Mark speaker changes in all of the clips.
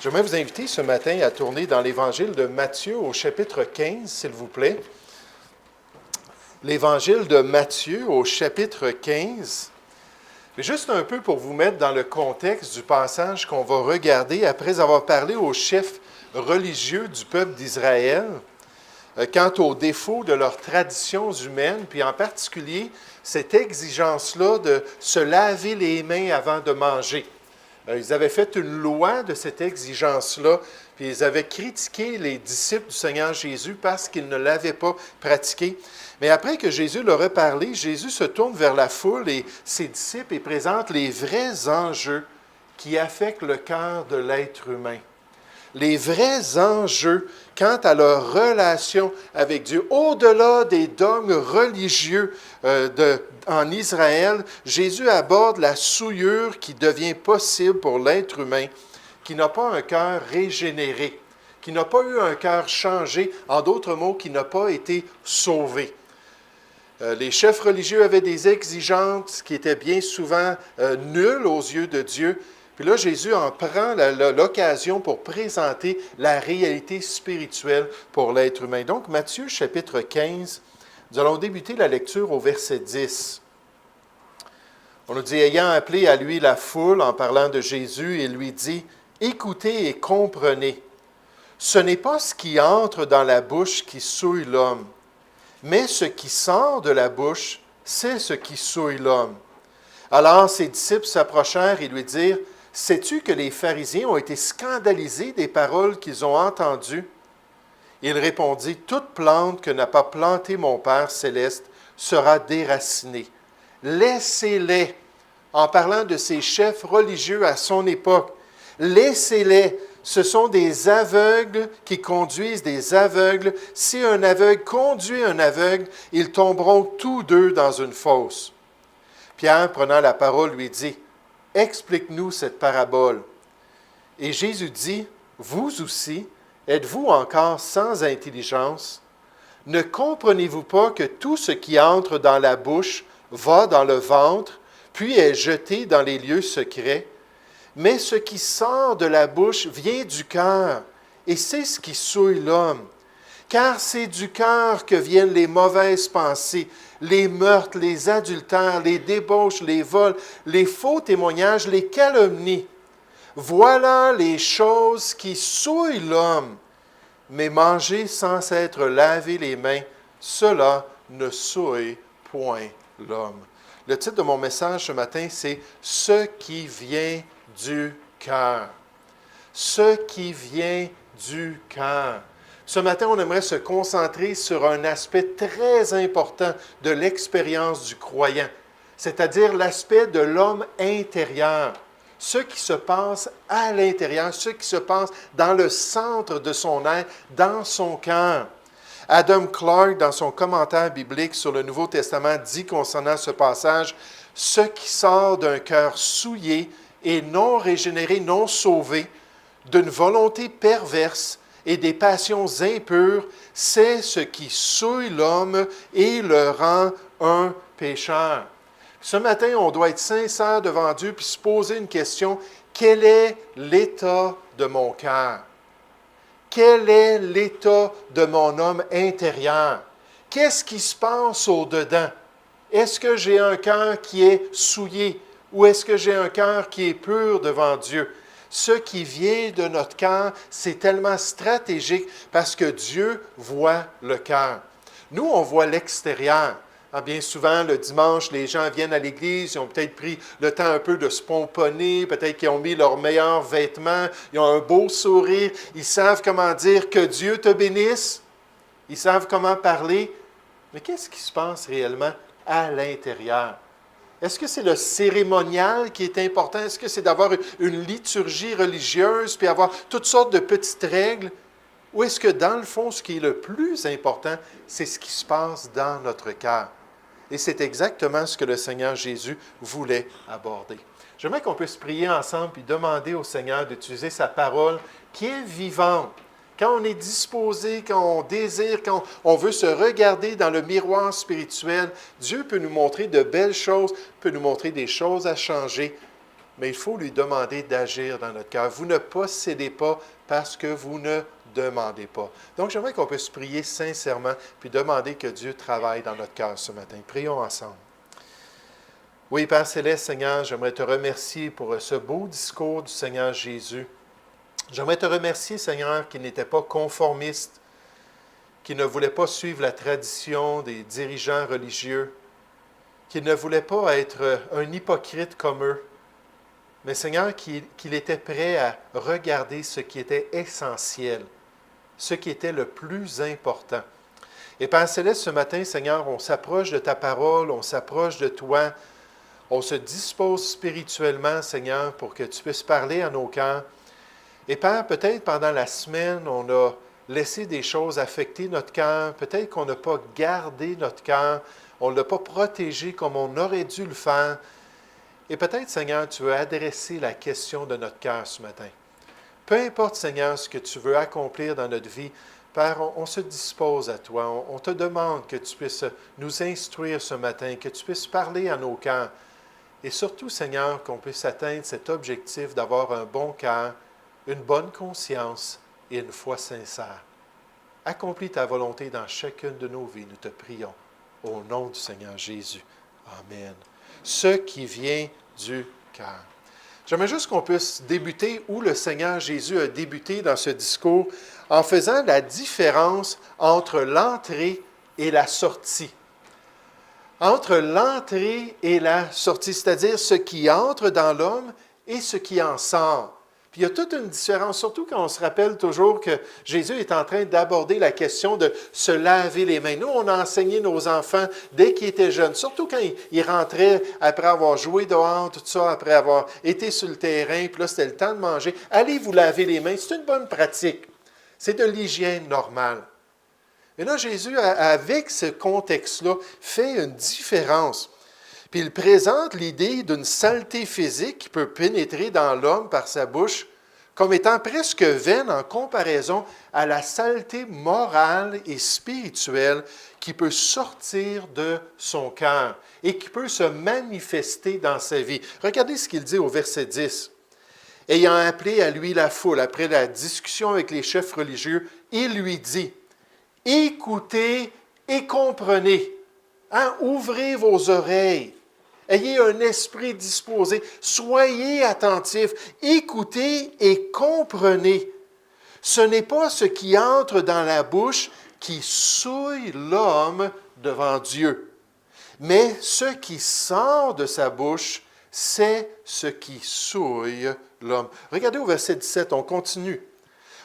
Speaker 1: J'aimerais vous inviter ce matin à tourner dans l'Évangile de Matthieu au chapitre 15, s'il vous plaît. L'Évangile de Matthieu au chapitre 15. Juste un peu pour vous mettre dans le contexte du passage qu'on va regarder après avoir parlé aux chefs religieux du peuple d'Israël quant aux défauts de leurs traditions humaines, puis en particulier cette exigence-là de se laver les mains avant de manger. Ils avaient fait une loi de cette exigence-là, puis ils avaient critiqué les disciples du Seigneur Jésus parce qu'ils ne l'avaient pas pratiqué. Mais après que Jésus leur a parlé, Jésus se tourne vers la foule et ses disciples et présente les vrais enjeux qui affectent le cœur de l'être humain. Les vrais enjeux quant à leur relation avec Dieu. Au-delà des dogmes religieux en Israël, Jésus aborde la souillure qui devient possible pour l'être humain, qui n'a pas un cœur régénéré, qui n'a pas eu un cœur changé, en d'autres mots, qui n'a pas été sauvé. Les chefs religieux avaient des exigences qui étaient bien souvent nulles aux yeux de Dieu. Puis là, Jésus en prend l'occasion pour présenter la réalité spirituelle pour l'être humain. Donc, Matthieu, chapitre 15, nous allons débuter la lecture au verset 10. On nous dit, ayant appelé à lui la foule en parlant de Jésus, il lui dit, « Écoutez et comprenez, ce n'est pas ce qui entre dans la bouche qui souille l'homme, mais ce qui sort de la bouche, c'est ce qui souille l'homme. » Alors ses disciples s'approchèrent et lui dirent, « Sais-tu que les pharisiens ont été scandalisés des paroles qu'ils ont entendues? » Il répondit, « Toute plante que n'a pas plantée mon Père céleste sera déracinée. Laissez-les. » En parlant de ces chefs religieux à son époque, laissez-les. Ce sont des aveugles qui conduisent des aveugles. Si un aveugle conduit un aveugle, ils tomberont tous deux dans une fosse. Pierre, prenant la parole, lui dit, « Explique-nous cette parabole. » Et Jésus dit, « Vous aussi, êtes-vous encore sans intelligence? Ne comprenez-vous pas que tout ce qui entre dans la bouche va dans le ventre, puis est jeté dans les lieux secrets? Mais ce qui sort de la bouche vient du cœur, et c'est ce qui souille l'homme. Car c'est du cœur que viennent les mauvaises pensées, les meurtres, les adultères, les débauches, les vols, les faux témoignages, les calomnies. Voilà les choses qui souillent l'homme. Mais manger sans s'être lavé les mains, cela ne souille point l'homme. » Le titre de mon message ce matin, c'est « Ce qui vient du cœur. » Ce qui vient du cœur. Ce matin, on aimerait se concentrer sur un aspect très important de l'expérience du croyant, c'est-à-dire l'aspect de l'homme intérieur, ce qui se passe à l'intérieur, ce qui se passe dans le centre de son être, dans son cœur. Adam Clarke, dans son commentaire biblique sur le Nouveau Testament, dit concernant ce passage, « Ce qui sort d'un cœur souillé et non régénéré, non sauvé, d'une volonté perverse et des passions impures, c'est ce qui souille l'homme et le rend un pécheur. » Ce matin, on doit être sincère devant Dieu puis se poser une question, quel est l'état de mon cœur? Quel est l'état de mon homme intérieur? Qu'est-ce qui se passe au-dedans? Est-ce que j'ai un cœur qui est souillé ou est-ce que j'ai un cœur qui est pur devant Dieu? Ce qui vient de notre cœur, c'est tellement stratégique parce que Dieu voit le cœur. Nous, on voit l'extérieur. Bien souvent, le dimanche, les gens viennent à l'église, ils ont peut-être pris le temps un peu de se pomponner, peut-être qu'ils ont mis leurs meilleurs vêtements, ils ont un beau sourire, ils savent comment dire « que Dieu te bénisse », ils savent comment parler. Mais qu'est-ce qui se passe réellement à l'intérieur? Est-ce que c'est le cérémonial qui est important? Est-ce que c'est d'avoir une liturgie religieuse puis avoir toutes sortes de petites règles? Ou est-ce que dans le fond, ce qui est le plus important, c'est ce qui se passe dans notre cœur? Et c'est exactement ce que le Seigneur Jésus voulait aborder. J'aimerais qu'on puisse prier ensemble et demander au Seigneur d'utiliser sa parole qui est vivante. Quand on est disposé, quand on désire, quand on veut se regarder dans le miroir spirituel, Dieu peut nous montrer de belles choses, peut nous montrer des choses à changer. mais il faut lui demander d'agir dans notre cœur. Vous ne possédez pas parce que vous ne demandez pas. Donc, j'aimerais qu'on puisse prier sincèrement puis demander que Dieu travaille dans notre cœur ce matin. Prions ensemble. Oui, Père Céleste, Seigneur, j'aimerais te remercier pour ce beau discours du Seigneur Jésus. J'aimerais te remercier, Seigneur, qu'il n'était pas conformiste, qu'il ne voulait pas suivre la tradition des dirigeants religieux, qu'il ne voulait pas être un hypocrite comme eux, mais Seigneur, qu'il était prêt à regarder ce qui était essentiel, ce qui était le plus important. Et Père Céleste, ce matin, Seigneur, on s'approche de ta parole, on s'approche de toi, on se dispose spirituellement, Seigneur, pour que tu puisses parler à nos cœurs. Et Père, peut-être pendant la semaine, on a laissé des choses affecter notre cœur, peut-être qu'on n'a pas gardé notre cœur, on ne l'a pas protégé comme on aurait dû le faire. Et peut-être, Seigneur, tu veux adresser la question de notre cœur ce matin. Peu importe, Seigneur, ce que tu veux accomplir dans notre vie, Père, on se dispose à toi. On te demande que tu puisses nous instruire ce matin, que tu puisses parler à nos cœurs. Et surtout, Seigneur, qu'on puisse atteindre cet objectif d'avoir un bon cœur, une bonne conscience et une foi sincère. Accomplis ta volonté dans chacune de nos vies, nous te prions. Au nom du Seigneur Jésus. Amen. Ce qui vient du cœur. J'aimerais juste qu'on puisse débuter où le Seigneur Jésus a débuté dans ce discours en faisant la différence entre l'entrée et la sortie. Entre l'entrée et la sortie, c'est-à-dire ce qui entre dans l'homme et ce qui en sort. Puis il y a toute une différence, surtout quand on se rappelle toujours que Jésus est en train d'aborder la question de se laver les mains. Nous, on a enseigné nos enfants dès qu'ils étaient jeunes, surtout quand ils rentraient après avoir joué dehors, tout ça, après avoir été sur le terrain, puis là, c'était le temps de manger. Allez vous laver les mains, c'est une bonne pratique. C'est de l'hygiène normale. Mais là, Jésus, avec ce contexte-là, fait une différence. Puis il présente l'idée d'une saleté physique qui peut pénétrer dans l'homme par sa bouche comme étant presque vaine en comparaison à la saleté morale et spirituelle qui peut sortir de son cœur et qui peut se manifester dans sa vie. Regardez ce qu'il dit au verset 10. Ayant appelé à lui la foule après la discussion avec les chefs religieux, il lui dit, « Écoutez et comprenez. Hein? Ouvrez vos oreilles. Ayez un esprit disposé. Soyez attentifs. Écoutez et comprenez. Ce n'est pas ce qui entre dans la bouche qui souille l'homme devant Dieu, mais ce qui sort de sa bouche, c'est ce qui souille l'homme. » Regardez au verset 17, on continue.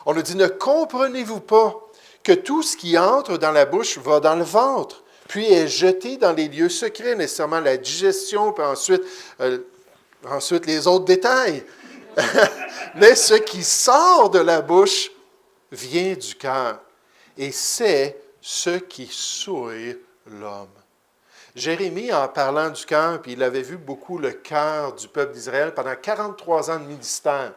Speaker 1: On nous dit, « Ne comprenez-vous pas que tout ce qui entre dans la bouche va dans le ventre, puis est jeté dans les lieux secrets, nécessairement la digestion, puis ensuite les autres détails. Mais ce qui sort de la bouche vient du cœur, et c'est ce qui souille l'homme. » Jérémie, en parlant du cœur, puis il avait vu beaucoup le cœur du peuple d'Israël pendant 43 ans de ministère.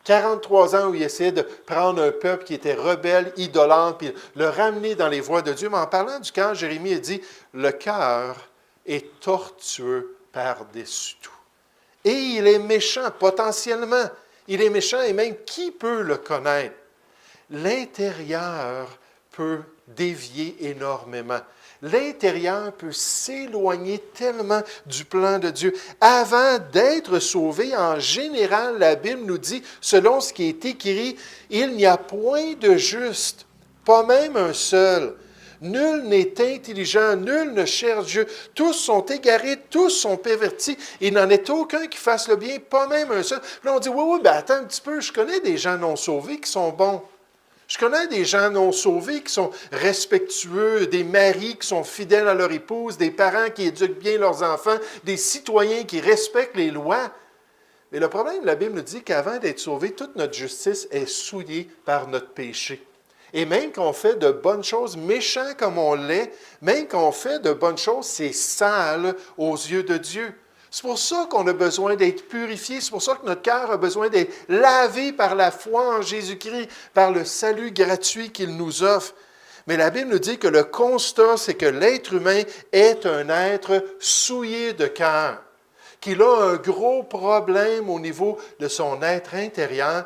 Speaker 1: 43 ans où il essayait de prendre un peuple qui était rebelle, idolâtre, puis le ramener dans les voies de Dieu. Mais en parlant du cœur, Jérémie a dit, « Le cœur est tortueux par-dessus tout. » Et il est méchant, potentiellement. Il est méchant et même qui peut le connaître? L'intérieur peut dévier énormément. L'intérieur peut s'éloigner tellement du plan de Dieu. Avant d'être sauvé, en général, la Bible nous dit, selon ce qui est écrit, « Il n'y a point de juste, pas même un seul. Nul n'est intelligent, nul ne cherche Dieu. Tous sont égarés, tous sont pervertis. Il n'en est aucun qui fasse le bien, pas même un seul. » Puis là, on dit, « Oui, ben attends un petit peu, je connais des gens non sauvés qui sont bons. Je connais des gens non sauvés qui sont respectueux, des maris qui sont fidèles à leur épouse, des parents qui éduquent bien leurs enfants, des citoyens qui respectent les lois. » Mais le problème, la Bible nous dit qu'avant d'être sauvé, toute notre justice est souillée par notre péché. Et même quand on fait de bonnes choses, méchants comme on l'est, même quand on fait de bonnes choses, c'est sale aux yeux de Dieu. C'est pour ça qu'on a besoin d'être purifié, c'est pour ça que notre cœur a besoin d'être lavé par la foi en Jésus-Christ, par le salut gratuit qu'il nous offre. Mais la Bible nous dit que le constat, c'est que l'être humain est un être souillé de cœur, qu'il a un gros problème au niveau de son être intérieur.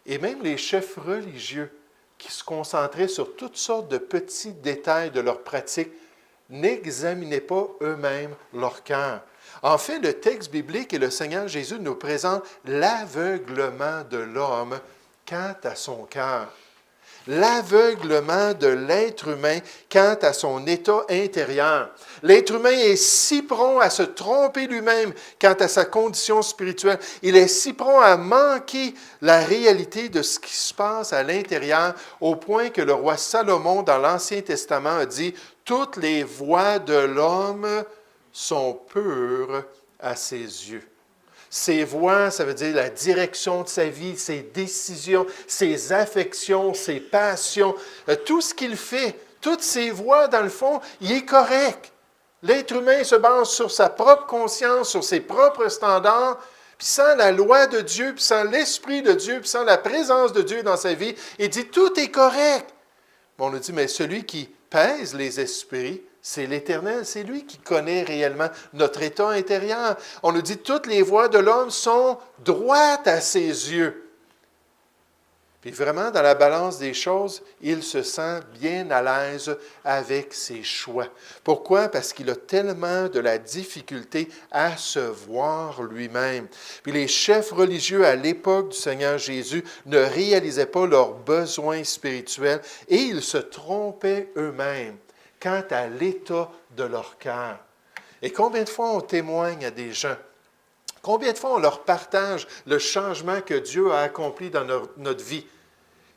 Speaker 1: Et même les chefs religieux qui se concentraient sur toutes sortes de petits détails de leur pratique n'examinaient pas eux-mêmes leur cœur. En fait, le texte biblique et le Seigneur Jésus nous présentent l'aveuglement de l'homme quant à son cœur. L'aveuglement de l'être humain quant à son état intérieur. L'être humain est si prompt à se tromper lui-même quant à sa condition spirituelle. Il est si prompt à manquer la réalité de ce qui se passe à l'intérieur, au point que le roi Salomon, dans l'Ancien Testament, a dit « Toutes les voies de l'homme sont pures à ses yeux. » Ses voies, ça veut dire la direction de sa vie, ses décisions, ses affections, ses passions, tout ce qu'il fait, toutes ses voies, dans le fond, il est correct. L'être humain se base sur sa propre conscience, sur ses propres standards, puis sans la loi de Dieu, puis sans l'Esprit de Dieu, puis sans la présence de Dieu dans sa vie, il dit tout est correct. Bon, on nous dit, mais celui qui pèse les esprits, c'est l'Éternel, c'est lui qui connaît réellement notre état intérieur. On nous dit toutes les voies de l'homme sont droites à ses yeux. Puis vraiment, dans la balance des choses, il se sent bien à l'aise avec ses choix. Pourquoi? Parce qu'il a tellement de la difficulté à se voir lui-même. Puis les chefs religieux à l'époque du Seigneur Jésus ne réalisaient pas leurs besoins spirituels et ils se trompaient eux-mêmes quant à l'état de leur cœur. Et combien de fois on témoigne à des gens? Combien de fois on leur partage le changement que Dieu a accompli dans notre vie?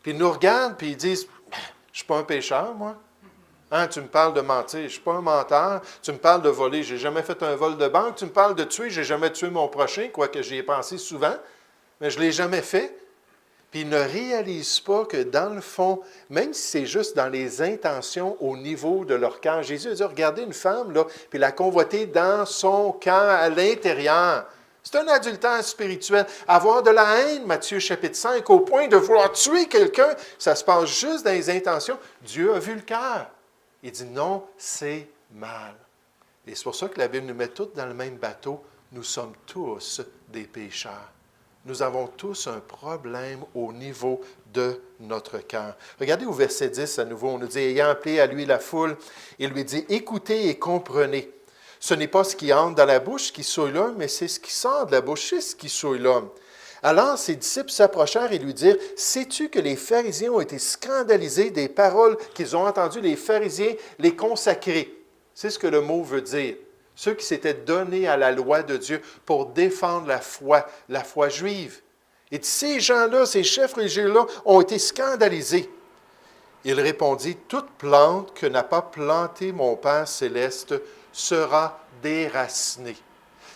Speaker 1: Puis ils nous regardent puis ils disent « Je ne suis pas un pécheur, moi. Hein, tu me parles de mentir, je ne suis pas un menteur. Tu me parles de voler, je n'ai jamais fait un vol de banque. Tu me parles de tuer, je n'ai jamais tué mon prochain, quoique j'y ai pensé souvent, mais je ne l'ai jamais fait. » Puis ils ne réalisent pas que dans le fond, même si c'est juste dans les intentions au niveau de leur cœur, Jésus a dit, regardez une femme, là, puis la convoiter dans son cœur à l'intérieur. C'est un adultère spirituel. Avoir de la haine, Matthieu chapitre 5, au point de vouloir tuer quelqu'un, ça se passe juste dans les intentions. Dieu a vu le cœur. Il dit non, c'est mal. Et c'est pour ça que la Bible nous met tous dans le même bateau. Nous sommes tous des pécheurs. Nous avons tous un problème au niveau de notre cœur. Regardez au verset 10 à nouveau, on nous dit, ayant appelé à lui la foule, il lui dit, écoutez et comprenez. Ce n'est pas ce qui entre dans la bouche qui souille l'homme, mais c'est ce qui sort de la bouche, c'est ce qui souille l'homme. Alors ses disciples s'approchèrent et lui dirent, sais-tu que les pharisiens ont été scandalisés des paroles qu'ils ont entendues, les pharisiens, les consacrés? C'est ce que le mot veut dire. Ceux qui s'étaient donnés à la loi de Dieu pour défendre la foi juive. Et ces gens-là, ces chefs religieux-là, ont été scandalisés. Il répondit, toute plante que n'a pas plantée mon Père céleste sera déracinée.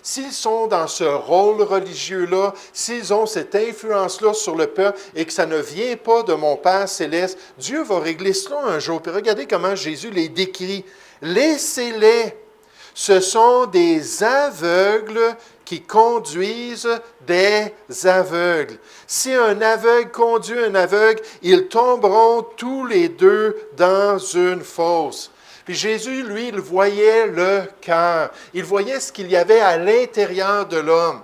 Speaker 1: S'ils sont dans ce rôle religieux-là, s'ils ont cette influence-là sur le peuple et que ça ne vient pas de mon Père céleste, Dieu va régler cela un jour. Puis regardez comment Jésus les décrit. Laissez-les. Ce sont des aveugles qui conduisent des aveugles. Si un aveugle conduit un aveugle, ils tomberont tous les deux dans une fosse. Puis Jésus, lui, il voyait le cœur. Il voyait ce qu'il y avait à l'intérieur de l'homme.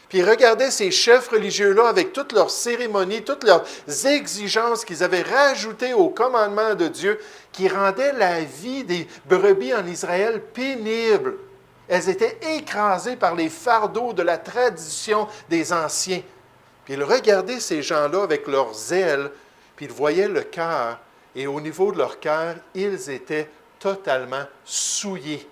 Speaker 1: Puis il regardait ces chefs religieux-là avec toutes leurs cérémonies, toutes leurs exigences qu'ils avaient rajoutées au commandement de Dieu, qui rendaient la vie des brebis en Israël pénible. Elles étaient écrasées par les fardeaux de la tradition des anciens. Puis il regardait ces gens-là avec leur zèle, puis il voyait le cœur. Et au niveau de leur cœur, ils étaient totalement souillés.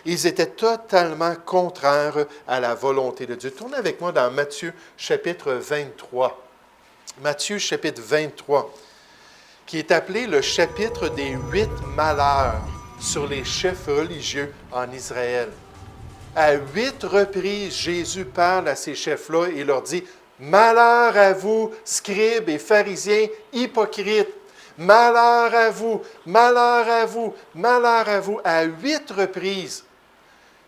Speaker 1: Ils étaient totalement contraires à la volonté de Dieu. Tournez avec moi dans Matthieu chapitre 23. Matthieu chapitre 23, qui est appelé le chapitre des 8 malheurs sur les chefs religieux en Israël. À 8 reprises, Jésus parle à ces chefs-là et leur dit « Malheur à vous, scribes et pharisiens hypocrites! Malheur à vous, malheur à vous, malheur à vous! » À 8 reprises.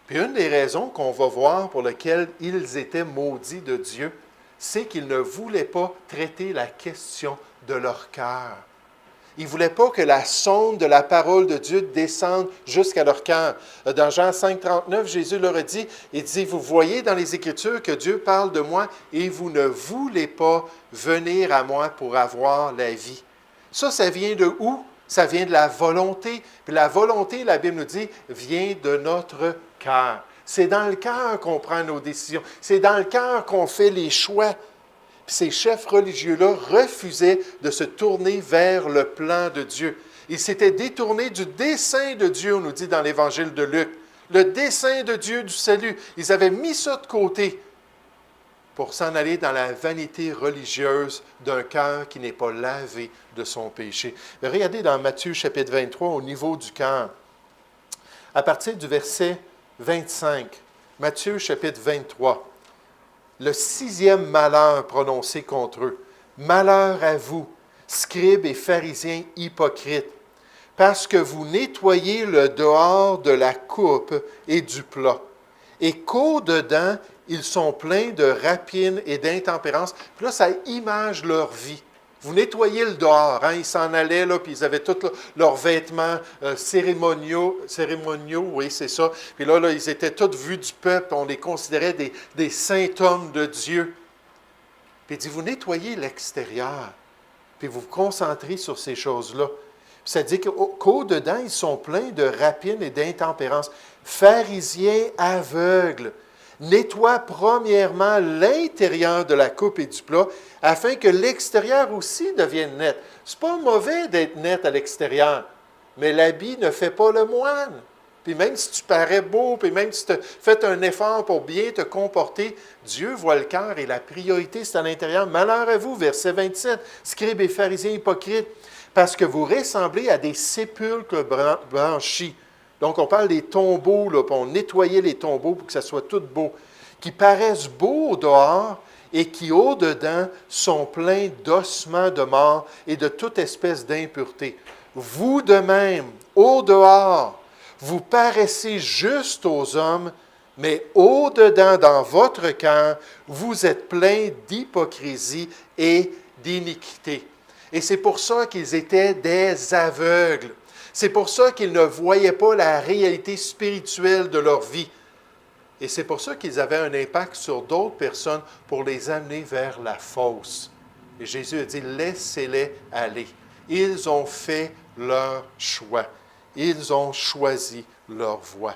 Speaker 1: Puis une des raisons qu'on va voir pour lesquelles ils étaient maudits de Dieu, c'est qu'ils ne voulaient pas traiter la question de leur cœur. Ils ne voulaient pas que la sonde de la parole de Dieu descende jusqu'à leur cœur. Dans Jean 5, 39, Jésus leur a dit, il dit, vous voyez dans les Écritures que Dieu parle de moi et vous ne voulez pas venir à moi pour avoir la vie. Ça vient de où? Ça vient de la volonté. Puis la volonté, la Bible nous dit, vient de notre cœur. C'est dans le cœur qu'on prend nos décisions. C'est dans le cœur qu'on fait les choix. Puis ces chefs religieux-là refusaient de se tourner vers le plan de Dieu. Ils s'étaient détournés du dessein de Dieu, on nous dit dans l'Évangile de Luc. Le dessein de Dieu du salut. Ils avaient mis ça de côté pour s'en aller dans la vanité religieuse d'un cœur qui n'est pas lavé de son péché. Mais regardez dans Matthieu chapitre 23, au niveau du cœur. À partir du verset 25, Matthieu chapitre 23, le 6e malheur prononcé contre eux. Malheur à vous, scribes et pharisiens hypocrites, parce que vous nettoyez le dehors de la coupe et du plat, et qu'au-dedans, ils sont pleins de rapine et d'intempérance. Puis là, ça image leur vie. Vous nettoyez le dehors, hein? Ils s'en allaient, là, puis ils avaient tous leurs vêtements cérémoniaux, oui, c'est ça. Puis là, ils étaient tous vus du peuple, on les considérait des saints hommes de Dieu. Puis il dit, vous nettoyez l'extérieur, puis vous vous concentrez sur ces choses-là. Puis ça dit qu'au-dedans, ils sont pleins de rapine et d'intempérance. Pharisiens aveugles, nettoie premièrement l'intérieur de la coupe et du plat, afin que l'extérieur aussi devienne net. C'est pas mauvais d'être net à l'extérieur, mais l'habit ne fait pas le moine. Puis même si tu parais beau, puis même si tu fais un effort pour bien te comporter, Dieu voit le cœur et la priorité, c'est à l'intérieur. Malheur à vous, verset 27, scribes et pharisiens hypocrites, parce que vous ressemblez à des sépulcres blanchis. Donc, on parle des tombeaux, là, puis on nettoyait les tombeaux pour que ça soit tout beau, qui paraissent beaux au dehors et qui, au-dedans, sont pleins d'ossements de mort et de toute espèce d'impureté. Vous de même, au dehors, vous paraissez juste aux hommes, mais au-dedans, dans votre cœur, vous êtes pleins d'hypocrisie et d'iniquité. Et c'est pour ça qu'ils étaient des aveugles. C'est pour ça qu'ils ne voyaient pas la réalité spirituelle de leur vie. Et c'est pour ça qu'ils avaient un impact sur d'autres personnes pour les amener vers la fausse. Et Jésus a dit, laissez-les aller. Ils ont fait leur choix. Ils ont choisi leur voie.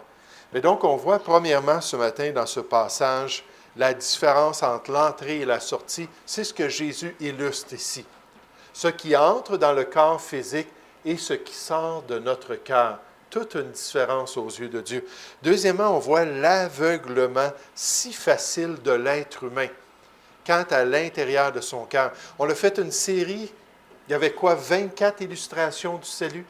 Speaker 1: Mais donc, on voit premièrement ce matin dans ce passage la différence entre l'entrée et la sortie. C'est ce que Jésus illustre ici. Ce qui entre dans le corps physique et ce qui sort de notre cœur. Toute une différence aux yeux de Dieu. Deuxièmement, on voit l'aveuglement si facile de l'être humain quant à l'intérieur de son cœur. On a fait une série, il y avait quoi, 24 illustrations du salut?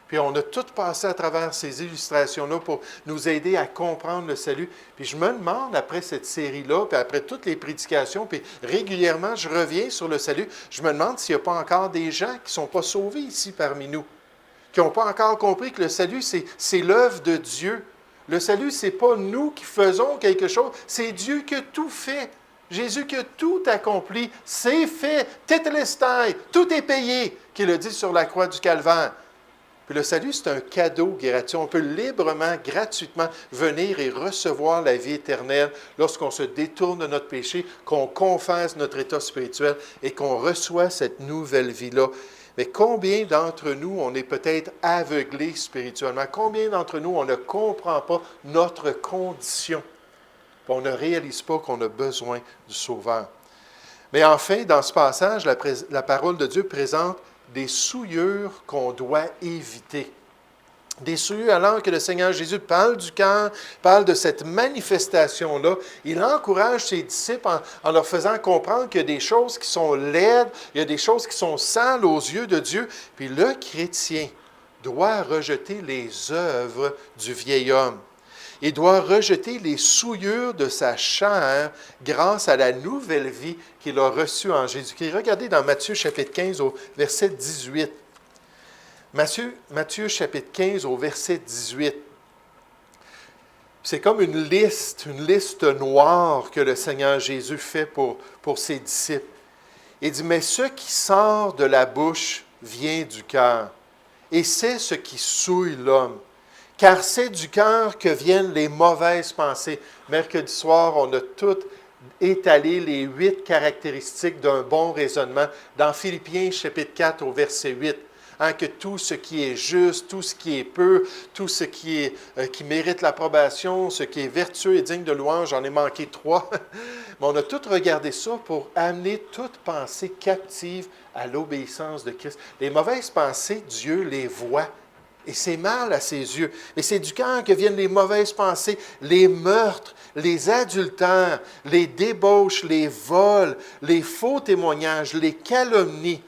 Speaker 1: Puis on a tout passé à travers ces illustrations-là pour nous aider à comprendre le salut. Puis je me demande, après cette série-là, puis après toutes les prédications, puis régulièrement, je reviens sur le salut, je me demande s'il n'y a pas encore des gens qui ne sont pas sauvés ici parmi nous, qui n'ont pas encore compris que le salut, c'est l'œuvre de Dieu. Le salut, ce n'est pas nous qui faisons quelque chose, c'est Dieu qui a tout fait. Jésus qui a tout accompli, c'est fait, tétélestai, tout est payé, qu'il a dit sur la croix du Calvaire. Puis le salut, c'est un cadeau gratuit. On peut librement, gratuitement venir et recevoir la vie éternelle lorsqu'on se détourne de notre péché, qu'on confesse notre état spirituel et qu'on reçoit cette nouvelle vie-là. Mais combien d'entre nous, on est peut-être aveuglés spirituellement? Combien d'entre nous, on ne comprend pas notre condition? On ne réalise pas qu'on a besoin du Sauveur. Mais enfin, dans ce passage, la parole de Dieu présente des souillures qu'on doit éviter. Des souillures, alors que le Seigneur Jésus parle du cœur, parle de cette manifestation-là, il encourage ses disciples en leur faisant comprendre qu'il y a des choses qui sont laides, il y a des choses qui sont sales aux yeux de Dieu, puis le chrétien doit rejeter les œuvres du vieil homme. Il doit rejeter les souillures de sa chair grâce à la nouvelle vie qu'il a reçue en Jésus-Christ. Regardez dans Matthieu chapitre 15 au verset 18. Matthieu chapitre 15 au verset 18. C'est comme une liste noire que le Seigneur Jésus fait pour ses disciples. Il dit, mais ce qui sort de la bouche vient du cœur. Et c'est ce qui souille l'homme. Car c'est du cœur que viennent les mauvaises pensées. Mercredi soir, on a tout étalé les 8 caractéristiques d'un bon raisonnement dans Philippiens chapitre 4 au verset 8. Hein, que tout ce qui est juste, tout ce qui est pur, tout ce qui mérite l'approbation, ce qui est vertueux et digne de louange, j'en ai manqué 3. Mais on a tout regardé ça pour amener toute pensée captive à l'obéissance de Christ. Les mauvaises pensées, Dieu les voit. Et c'est mal à ses yeux. Mais c'est du cœur que viennent les mauvaises pensées, les meurtres, les adultères, les débauches, les vols, les faux témoignages, les calomnies.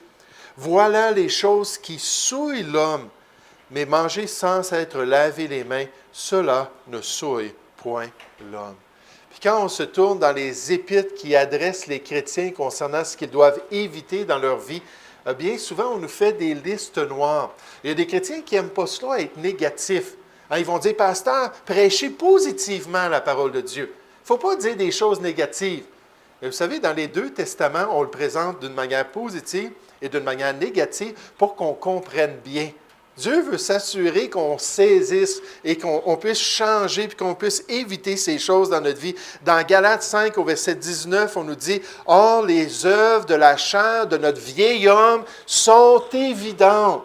Speaker 1: Voilà les choses qui souillent l'homme. Mais manger sans être lavé les mains, cela ne souille point l'homme. Puis quand on se tourne dans les épîtres qui adressent les chrétiens concernant ce qu'ils doivent éviter dans leur vie, bien souvent, on nous fait des listes noires. Il y a des chrétiens qui n'aiment pas cela, être négatifs. Hein, ils vont dire, pasteur, prêchez positivement la parole de Dieu. Il ne faut pas dire des choses négatives. Mais vous savez, dans les 2 testaments, on le présente d'une manière positive et d'une manière négative pour qu'on comprenne bien. Dieu veut s'assurer qu'on saisisse et qu'on puisse changer puis qu'on puisse éviter ces choses dans notre vie. Dans Galates 5, au verset 19, on nous dit « Or, les œuvres de la chair de notre vieil homme sont évidentes. »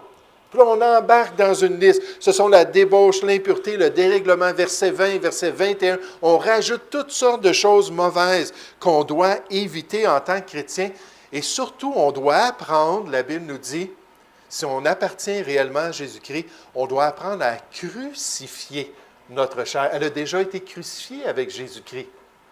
Speaker 1: Puis là, on embarque dans une liste. Ce sont la débauche, l'impureté, le dérèglement, verset 20, verset 21. On rajoute toutes sortes de choses mauvaises qu'on doit éviter en tant que chrétien. Et surtout, on doit apprendre, la Bible nous dit, si on appartient réellement à Jésus-Christ, on doit apprendre à crucifier notre chair. Elle a déjà été crucifiée avec Jésus-Christ.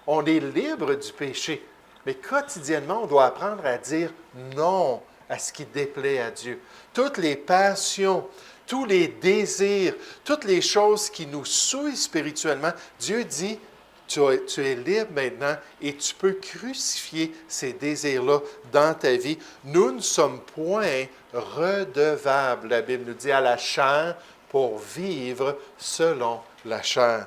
Speaker 1: On est libre du péché. Mais quotidiennement, on doit apprendre à dire non à ce qui déplaît à Dieu. Toutes les passions, tous les désirs, toutes les choses qui nous souillent spirituellement, Dieu dit, tu es libre maintenant et tu peux crucifier ces désirs-là dans ta vie. Nous ne sommes point redevables, la Bible nous dit, à la chair pour vivre selon la chair.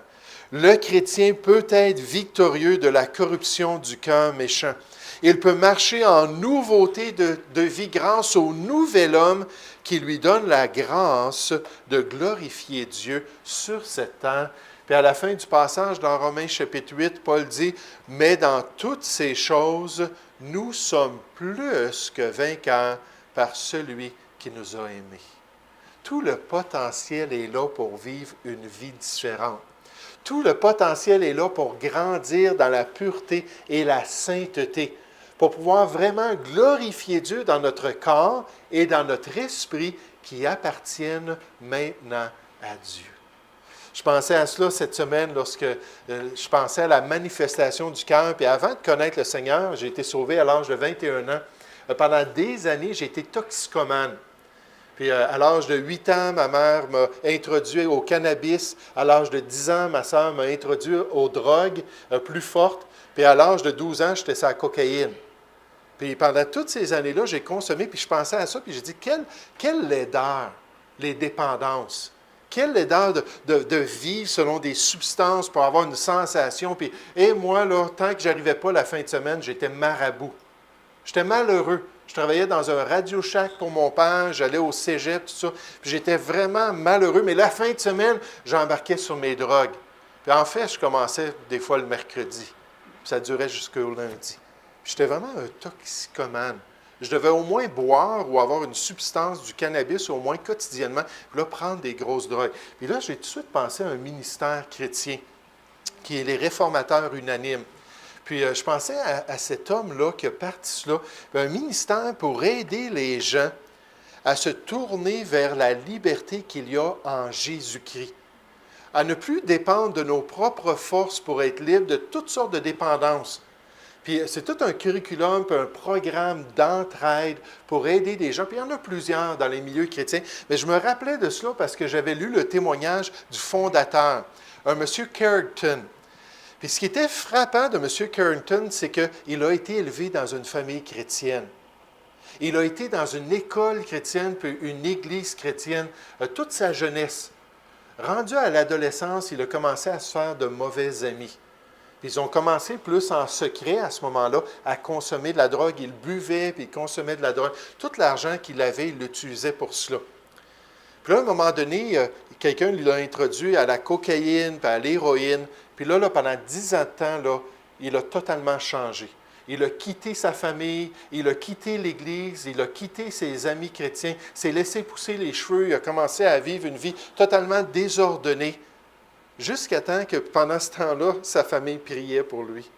Speaker 1: Le chrétien peut être victorieux de la corruption du cœur méchant. Il peut marcher en nouveauté de vie grâce au nouvel homme qui lui donne la grâce de glorifier Dieu sur cette terre. Puis à la fin du passage dans Romains chapitre 8, Paul dit « Mais dans toutes ces choses, nous sommes plus que vainqueurs par celui qui nous a aimés. » Tout le potentiel est là pour vivre une vie différente. Tout le potentiel est là pour grandir dans la pureté et la sainteté, pour pouvoir vraiment glorifier Dieu dans notre corps et dans notre esprit qui appartiennent maintenant à Dieu. Je pensais à cela cette semaine lorsque je pensais à la manifestation du cœur. Puis avant de connaître le Seigneur, j'ai été sauvé à l'âge de 21 ans. Pendant des années, j'ai été toxicomane. Puis à l'âge de 8 ans, ma mère m'a introduit au cannabis. À l'âge de 10 ans, ma sœur m'a introduit aux drogues plus fortes. Puis à l'âge de 12 ans, j'étais sur la cocaïne. Puis pendant toutes ces années-là, j'ai consommé, puis je pensais à ça, puis j'ai dit, quelle laideur, les dépendances. Quelle laideur de vivre selon des substances pour avoir une sensation. Puis, et moi, là, tant que je n'arrivais pas la fin de semaine, j'étais marabout. J'étais malheureux. Je travaillais dans un Radio Shack pour mon père, j'allais au cégep, tout ça. Puis j'étais vraiment malheureux. Mais la fin de semaine, j'embarquais sur mes drogues. Puis en fait, je commençais des fois le mercredi. Puis ça durait jusqu'au lundi. Puis j'étais vraiment un toxicomane. Je devais au moins boire ou avoir une substance du cannabis au moins quotidiennement, puis là, prendre des grosses drogues. Puis là, j'ai tout de suite pensé à un ministère chrétien, qui est les réformateurs unanimes. Puis je pensais à cet homme-là qui a parti cela, un ministère pour aider les gens à se tourner vers la liberté qu'il y a en Jésus-Christ, à ne plus dépendre de nos propres forces pour être libre de toutes sortes de dépendances. Puis c'est tout un curriculum, puis un programme d'entraide pour aider des gens. Puis il y en a plusieurs dans les milieux chrétiens. Mais je me rappelais de cela parce que j'avais lu le témoignage du fondateur, un monsieur Carrington. Puis ce qui était frappant de M. Carrington, c'est qu'il a été élevé dans une famille chrétienne. Il a été dans une école chrétienne, puis une église chrétienne, toute sa jeunesse. Rendu à l'adolescence, il a commencé à se faire de mauvais amis. Puis ils ont commencé plus en secret à ce moment-là à consommer de la drogue. Ils buvaient, puis ils consommaient de la drogue. Tout l'argent qu'il avait, il l'utilisait pour cela. Puis là, à un moment donné, quelqu'un l'a introduit à la cocaïne, puis à l'héroïne. Puis là, pendant 10 ans de temps, là, il a totalement changé. Il a quitté sa famille, il a quitté l'Église, il a quitté ses amis chrétiens, s'est laissé pousser les cheveux, il a commencé à vivre une vie totalement désordonnée, jusqu'à temps que pendant ce temps-là, sa famille priait pour lui.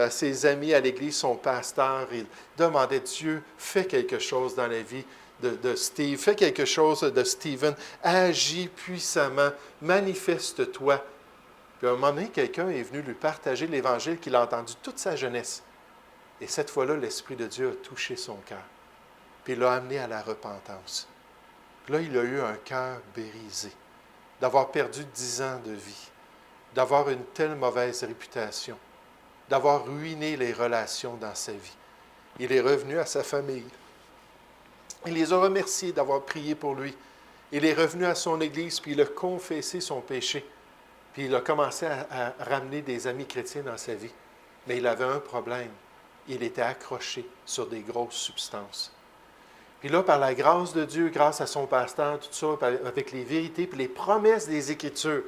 Speaker 1: Ses amis à l'Église, son pasteur, il demandait, Dieu, fais quelque chose dans la vie de Steve, fais quelque chose de Stephen, agis puissamment, manifeste-toi. Puis à un moment donné, quelqu'un est venu lui partager l'Évangile qu'il a entendu toute sa jeunesse. Et cette fois-là, l'Esprit de Dieu a touché son cœur. Puis il l'a amené à la repentance. Puis là, il a eu un cœur brisé, d'avoir perdu 10 ans de vie, d'avoir une telle mauvaise réputation, d'avoir ruiné les relations dans sa vie. Il est revenu à sa famille. Il les a remerciés d'avoir prié pour lui. Il est revenu à son Église, puis il a confessé son péché. Puis il a commencé à ramener des amis chrétiens dans sa vie. Mais il avait un problème. Il était accroché sur des grosses substances. Puis là, par la grâce de Dieu, grâce à son pasteur, tout ça, avec les vérités puis les promesses des Écritures,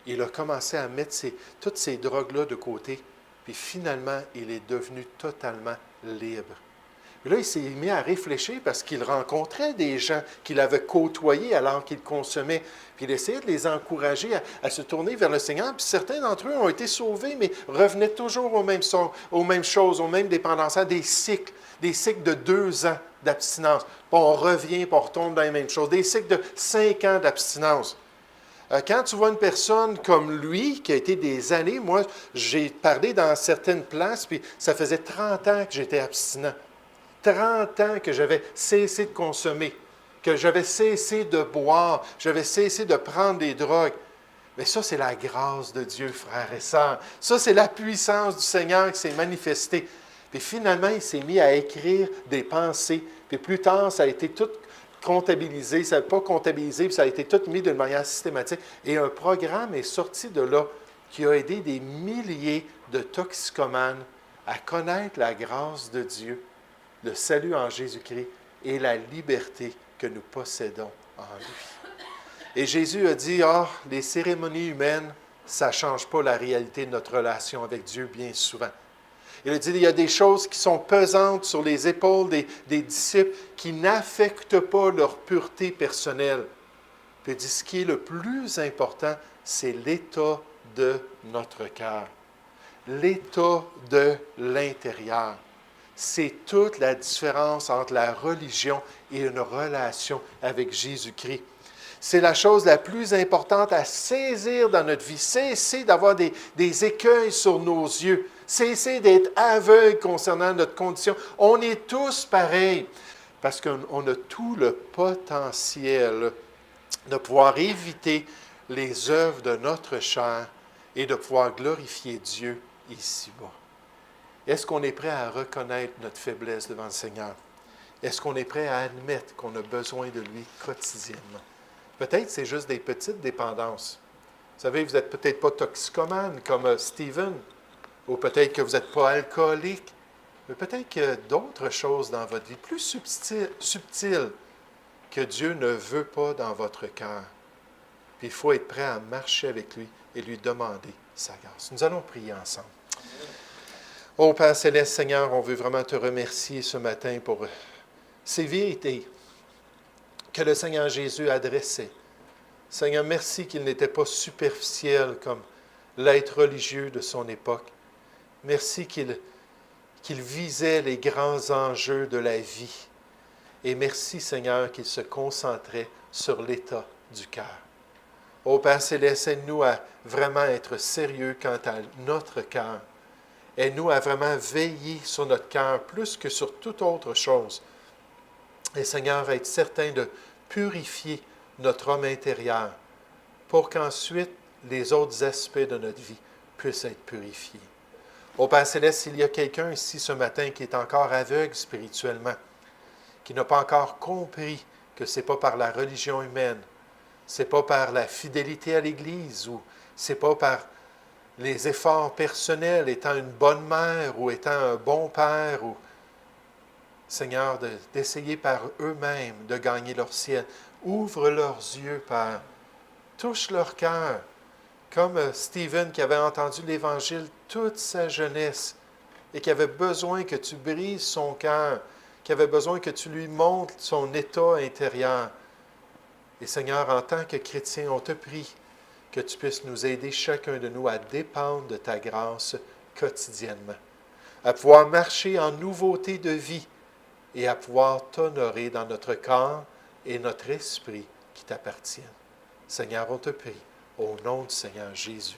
Speaker 1: il a commencé à mettre toutes ces drogues-là de côté. Puis finalement, il est devenu totalement libre. Puis là, il s'est mis à réfléchir parce qu'il rencontrait des gens qu'il avait côtoyés alors qu'il consommait. Puis il essayait de les encourager à se tourner vers le Seigneur. Puis certains d'entre eux ont été sauvés, mais revenaient toujours aux mêmes choses, aux mêmes dépendances, des cycles de 2 ans d'abstinence. Puis on revient, puis on retombe dans les mêmes choses. Des cycles de 5 ans d'abstinence. Quand tu vois une personne comme lui, qui a été des années, moi, j'ai parlé dans certaines places, puis ça faisait 30 ans que j'étais abstinent. 30 ans que j'avais cessé de consommer, que j'avais cessé de boire, j'avais cessé de prendre des drogues. Mais ça, c'est la grâce de Dieu, frères et sœurs. Ça, c'est la puissance du Seigneur qui s'est manifestée. Puis finalement, il s'est mis à écrire des pensées. Puis plus tard, ça a été tout comptabilisé, ça n'a pas comptabilisé, puis ça a été tout mis d'une manière systématique. Et un programme est sorti de là qui a aidé des milliers de toxicomanes à connaître la grâce de Dieu, le salut en Jésus-Christ et la liberté que nous possédons en lui. Et Jésus a dit, les cérémonies humaines, ça ne change pas la réalité de notre relation avec Dieu bien souvent. Il a dit, il y a des choses qui sont pesantes sur les épaules des disciples qui n'affectent pas leur pureté personnelle. Puis il dit, ce qui est le plus important, c'est l'état de notre cœur, l'état de l'intérieur. C'est toute la différence entre la religion et une relation avec Jésus-Christ. C'est la chose la plus importante à saisir dans notre vie. Cesser d'avoir des écueils sur nos yeux. Cesser d'être aveugle concernant notre condition. On est tous pareils parce qu'on a tout le potentiel de pouvoir éviter les œuvres de notre chair et de pouvoir glorifier Dieu ici-bas. Est-ce qu'on est prêt à reconnaître notre faiblesse devant le Seigneur? Est-ce qu'on est prêt à admettre qu'on a besoin de lui quotidiennement? Peut-être que c'est juste des petites dépendances. Vous savez, vous n'êtes peut-être pas toxicomane comme Stephen, ou peut-être que vous n'êtes pas alcoolique, mais peut-être qu'il y a d'autres choses dans votre vie plus subtiles que Dieu ne veut pas dans votre cœur. Puis il faut être prêt à marcher avec lui et lui demander sa grâce. Nous allons prier ensemble. Ô Père Céleste, Seigneur, on veut vraiment te remercier ce matin pour ces vérités que le Seigneur Jésus adressait. Seigneur, merci qu'il n'était pas superficiel comme l'être religieux de son époque. Merci qu'il visait les grands enjeux de la vie. Et merci, Seigneur, qu'il se concentrait sur l'état du cœur. Ô Père Céleste, aide-nous à vraiment être sérieux quant à notre cœur. Aide-nous à vraiment veiller sur notre cœur plus que sur toute autre chose. Et Seigneur, être certain de purifier notre homme intérieur pour qu'ensuite les autres aspects de notre vie puissent être purifiés. Ô Père Céleste, s'il y a quelqu'un ici ce matin qui est encore aveugle spirituellement, qui n'a pas encore compris que ce n'est pas par la religion humaine, ce n'est pas par la fidélité à l'Église ou ce n'est pas par les efforts personnels, étant une bonne mère ou étant un bon père, ou Seigneur, d'essayer par eux-mêmes de gagner leur ciel. Ouvre leurs yeux, Père. Touche leur cœur. Comme Stephen qui avait entendu l'Évangile toute sa jeunesse et qui avait besoin que tu brises son cœur, qui avait besoin que tu lui montres son état intérieur. Et Seigneur, en tant que chrétien, on te prie que tu puisses nous aider, chacun de nous, à dépendre de ta grâce quotidiennement, à pouvoir marcher en nouveauté de vie et à pouvoir t'honorer dans notre corps et notre esprit qui t'appartiennent. Seigneur, on te prie, au nom du Seigneur Jésus.